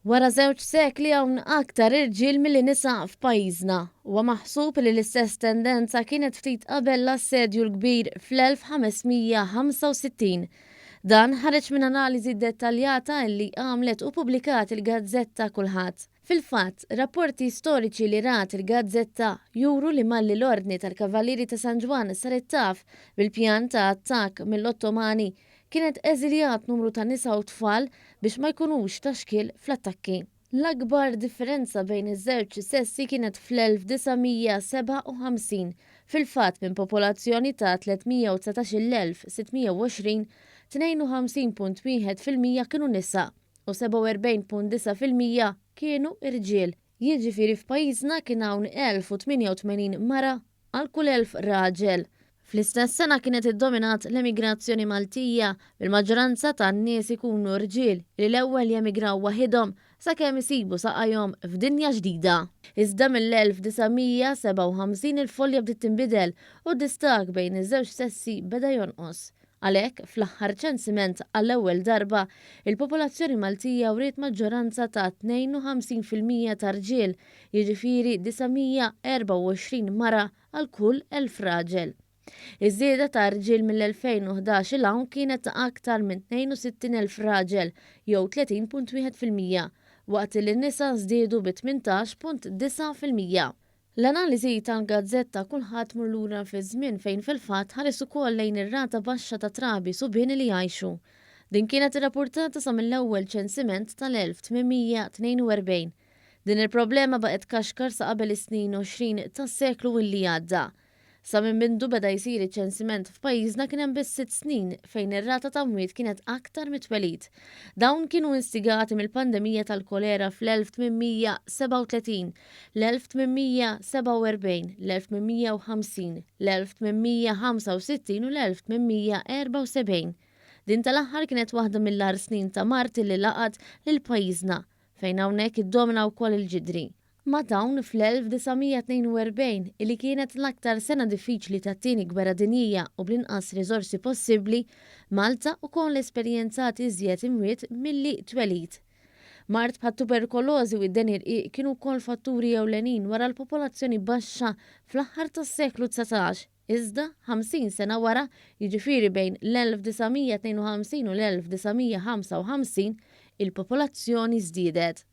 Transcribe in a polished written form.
Wara żewġ sekli hawn aktar irġiel milli nisa f'pajjiżna. Huwa maħsub li l-istess tendenza kienet ftit qabel l-assedju l-kbir fl-1965. Dan ħareġ minn analiżi dettaljata li għamlet u pubblikat il-Gazzetta Kulħadd. Fil-fatt, rapporti storiċi li rat il-Gazzetta juru li malli l-Ordni tal-Kavallieri ta' San Ġwan saret taf bil-pjan ta' attakk mill-Ottomani kienet eżiljat numru ta' nisa u tfal biex ma jkunux taxkil fl-attakki. L-akbar differenza bejn iż-żewġ sessi kienet fl-1957. Fil-fatt minn popolazzjoni ta' 319,620, 52.1% kienu nisa u 47.9% kienu irġiel. Jiġifieri f'pajjiżna kien hawn 1088 mara għal kull 1000 raġel. Fl-istess sena kienet iddominat l-emigrazzjoni Maltija bil-maġġoranza tan-nies ikunu rġiel li l-ewwel jemigraw waħedhom sakemm isibu saqajhom f'dinja ġdida. Iżda mill-1957 il-folja bdiet tinbidel u d-distak bejn iż-żewġ sessi beda jonqos. Għalhekk fl-aħħar ċensiment għall-ewwel darba il-popolazzjoni Maltija wriet maġġoranza ta' 52% ta' rġiel, jiġifieri 924 mara għal kull 1000 raġel. Iż-żieda ta' rġiel mill-2011 il hawn kienet ta' aktar minn 62,000 raġel jew 30.1%, waqt li n-nisa żdiedu bi 18.9%. L-analiżi tal-Gazzetta Kulħadd mur lura fi żmien fejn fil-fatt ħares ukoll lejn ir-rata baxxa ta' trabi subien li jgħixu. Din kienet irrappurtata sa mill-ewwel ċensiment tal-1842. Din il-problema baqgħet kaxkar sa qabel is-snin 20 tas-seklu illi għadda. Sa minn mindu beda jsir iċ-ċensiment f'pajjiżna kien hemm biss 6 snin fejn ir-rata ta' mwiet kienet aktar mit-twelid. Dawn kienu instigati mill-pandemija tal-kolera fl-1837, l-1847, l-1850, l-1865 u l-1874. Din tal-aħħar kienet waħda mill-ar snin ta' Mart li laqat lil pajjiżna fejn hawnhekk iddomina wkoll il-ġidri. Ma dawn fl-1942 illi kienet l-aktar sena diffiċli tat-tieni gwerra dinjija u bl-inqas riżorsi possibbli, Malta wkoll esperjenzat iżjed imwiet milli twelid. Mart bħat tuberkulożi u d-den irqiq kienu wkoll fatturi ewlenin wara l-popolazzjoni baxxa fl-aħħar tas-seklu 19. Iżda 50 sena wara, jiġifieri bejn l-1952 u l-1955, il-popolazzjoni żdiedet.